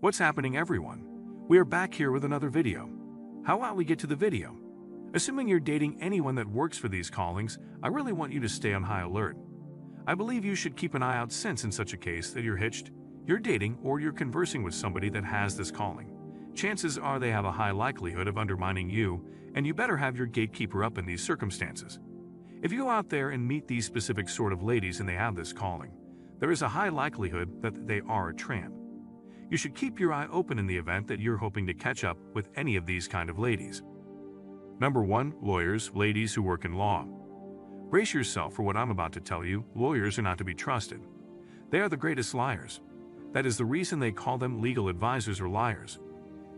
What's happening, everyone? We are back here with another video. How about we get to the video? Assuming you're dating anyone that works for these callings, I really want you to stay on high alert. I believe you should keep an eye out, since in such a case that you're hitched, you're dating, or you're conversing with somebody that has this calling. Chances are they have a high likelihood of undermining you, and you better have your gatekeeper up in these circumstances. If you go out there and meet these specific sort of ladies and they have this calling, there is a high likelihood that they are a tramp. You should keep your eye open in the event that you're hoping to catch up with any of these kind of ladies. Number 1. Lawyers, ladies who work in law. Brace yourself for what I'm about to tell you. Lawyers are not to be trusted. They are the greatest liars. That is the reason they call them legal advisors or liars.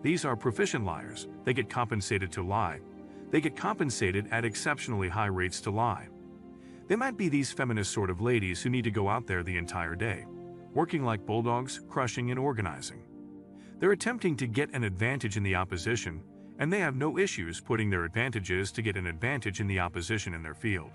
These are proficient liars. They get compensated to lie. They get compensated at exceptionally high rates to lie. They might be these feminist sort of ladies who need to go out there the entire day, working like bulldogs, crushing and organizing. They're attempting to get an advantage in the opposition, and they have no issues putting their advantages to get an advantage in the opposition in their field.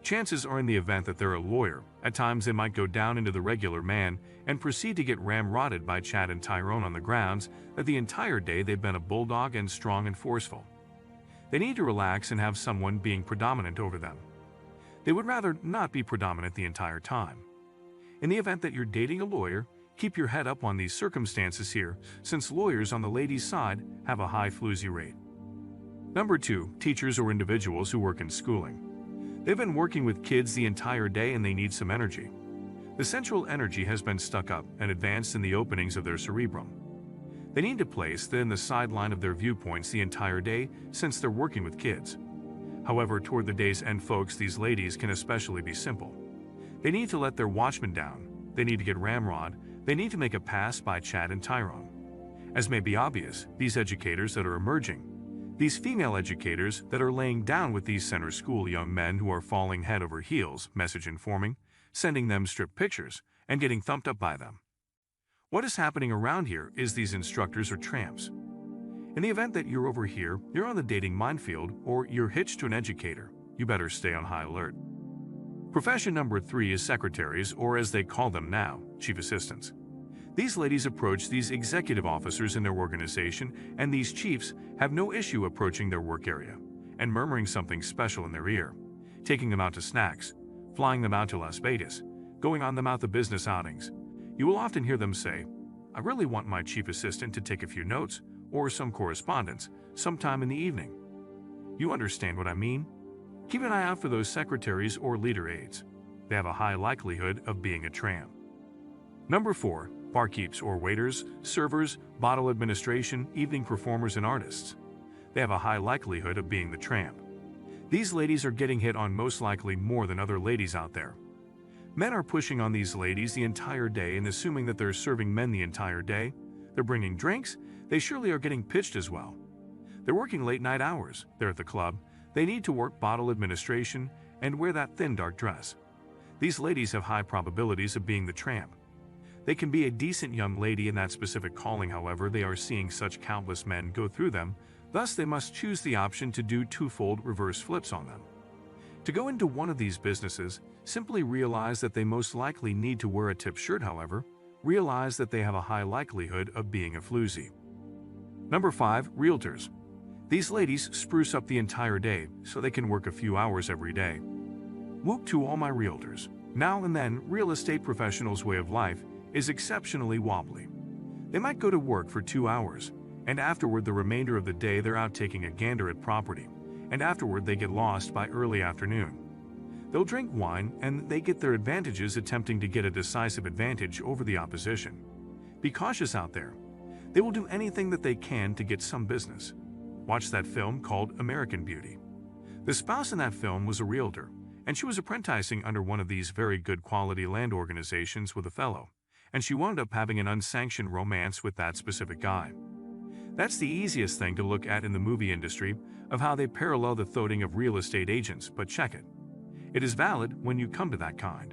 Chances are, in the event that they're a lawyer, at times they might go down into the regular man and proceed to get ramrodded by Chad and Tyrone on the grounds that the entire day they've been a bulldog and strong and forceful. They need to relax and have someone being predominant over them. They would rather not be predominant the entire time. In the event that you're dating a lawyer, keep your head up on these circumstances here, since lawyers on the ladies' side have a high floozy rate. Number 2. Teachers or individuals who work in schooling. They've been working with kids the entire day and they need some energy. The central energy has been stuck up and advanced in the openings of their cerebrum. They need to place that in the sideline of their viewpoints the entire day, since they're working with kids. However, toward the day's end, folks, these ladies can especially be simple. They need to let their watchman down. They need to get ramrod. They need to make a pass by Chad and Tyrone. As may be obvious, these educators that are emerging, these female educators that are laying down with these center school young men who are falling head over heels, message informing, sending them strip pictures, and getting thumped up by them. What is happening around here is these instructors are tramps. In the event that you're over here, you're on the dating minefield, or you're hitched to an educator, you better stay on high alert. Profession number 3 is secretaries, or as they call them now, chief assistants. These ladies approach these executive officers in their organization, and these chiefs have no issue approaching their work area and murmuring something special in their ear, taking them out to snacks, flying them out to Las Vegas, going on them out to business outings. You will often hear them say, "I really want my chief assistant to take a few notes or some correspondence sometime in the evening." You understand what I mean? Keep an eye out for those secretaries or leader aides. They have a high likelihood of being a tramp. Number 4. Barkeeps or waiters, servers, bottle administration, evening performers and artists. They have a high likelihood of being the tramp. These ladies are getting hit on most likely more than other ladies out there. Men are pushing on these ladies the entire day and assuming that they're serving men the entire day. They're bringing drinks. They surely are getting pitched as well. They're working late night hours. They're at the club. They need to work bottle administration and wear that thin dark dress. These ladies have high probabilities of being the tramp. They can be a decent young lady in that specific calling, however, they are seeing such countless men go through them, thus they must choose the option to do twofold reverse flips on them. To go into one of these businesses, simply realize that they most likely need to wear a tip shirt, however, realize that they have a high likelihood of being a floozy. Number 5. Realtors. These ladies spruce up the entire day so they can work a few hours every day. Whoop to all my realtors. Now and then, real estate professionals' way of life is exceptionally wobbly. They might go to work for 2 hours, and afterward the remainder of the day they're out taking a gander at property, and afterward they get lost by early afternoon. They'll drink wine and they get their advantages attempting to get a decisive advantage over the opposition. Be cautious out there. They will do anything that they can to get some business. Watch that film called American Beauty. The spouse in that film was a realtor, and she was apprenticing under one of these very good quality land organizations with a fellow, and she wound up having an unsanctioned romance with that specific guy. That's the easiest thing to look at in the movie industry of how they parallel the thoting of real estate agents, but check it. It is valid when you come to that kind.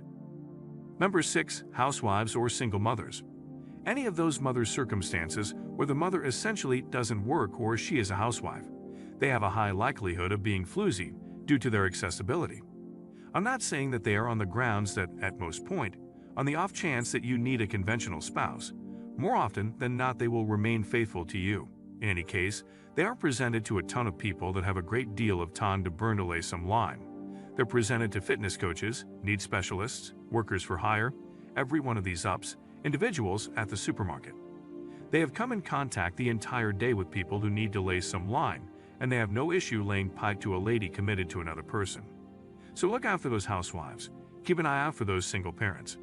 Number 6. Housewives or single mothers. Any of those mother circumstances where the mother essentially doesn't work or she is a housewife. They have a high likelihood of being floozy due to their accessibility. I'm not saying that they are on the grounds that, at most point, on the off chance that you need a conventional spouse, More often than not, they will remain faithful to you. In any case, they are presented to a ton of people that have a great deal of time to burn to lay some line. They're presented to fitness coaches, needs specialists, workers for hire, every one of these ups, individuals at the supermarket. They have come in contact the entire day with people who need to lay some line, and they have no issue laying pipe to a lady committed to another person. So look out for those housewives. Keep an eye out for those single parents.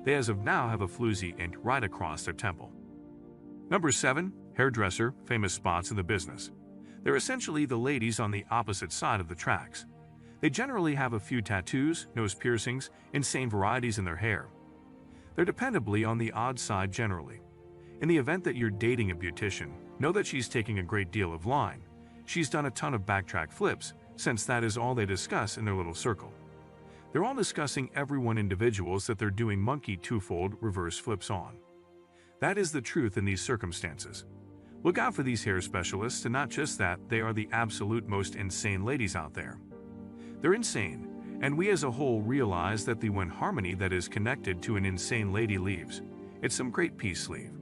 They as of now have a floozy ink right across their temple. Number 7. Hairdresser, famous spots in the business. They're essentially the ladies on the opposite side of the tracks. They generally have a few tattoos, nose piercings, insane varieties in their hair. They're dependably on the odd side generally. In the event that you're dating a beautician, know that she's taking a great deal of line. She's done a ton of backtrack flips, since that is all they discuss in their little circle. They're all discussing every one individuals that they're doing monkey twofold reverse flips on. That is the truth in these circumstances. Look out for these hair specialists, and not just that, they are the absolute most insane ladies out there. They're insane, and we as a whole realize that the one harmony that is connected to an insane lady leaves. It's some great peace leave.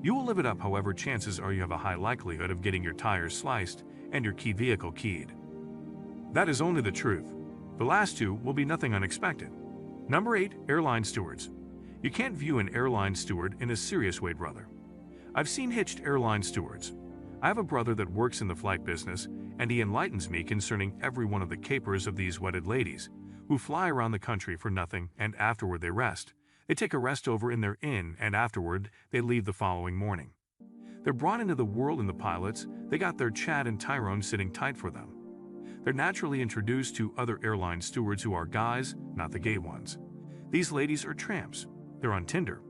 You will live it up, however, chances are you have a high likelihood of getting your tires sliced and your key vehicle keyed. That is only the truth. The last two will be nothing unexpected. Number 8. Airline stewards. You can't view an airline steward in a serious way, brother. I've seen hitched airline stewards. I have a brother that works in the flight business, and he enlightens me concerning every one of the capers of these wedded ladies, who fly around the country for nothing, and afterward they rest. They take a rest over in their inn, and afterward they leave the following morning. They're brought into the world in the pilots. They got their Chad and Tyrone sitting tight for them. They're naturally introduced to other airline stewards who are guys, not the gay ones. These ladies are tramps. They're on Tinder.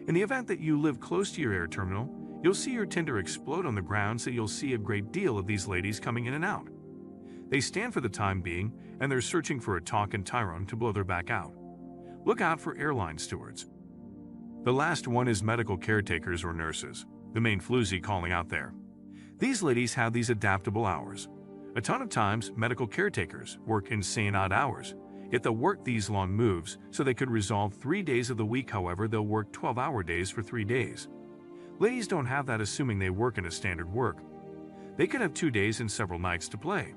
In the event that you live close to your air terminal, you'll see your Tinder explode on the ground, so you'll see a great deal of these ladies coming in and out. They stand for the time being, and they're searching for a talk and Tyrone to blow their back out. Look out for airline stewards. The last one is medical caretakers or nurses, the main floozy calling out there. These ladies have these adaptable hours. A ton of times, medical caretakers work insane odd hours, yet they'll work these long moves so they could resolve 3 days of the week. However, they'll work 12-hour days for 3 days. Ladies don't have that, assuming they work in a standard work. They could have 2 days and several nights to play.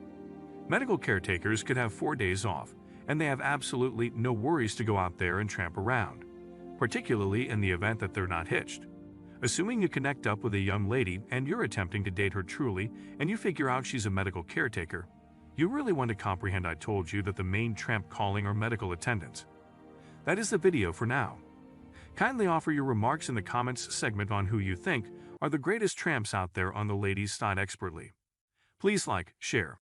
Medical caretakers could have 4 days off, and they have absolutely no worries to go out there and tramp around, particularly in the event that they're not hitched. Assuming you connect up with a young lady and you're attempting to date her truly, and you figure out she's a medical caretaker, you really want to comprehend I told you that the main tramp calling are medical attendants. That is the video for now. Kindly offer your remarks in the comments segment on who you think are the greatest tramps out there on the ladies' side expertly. Please like, share,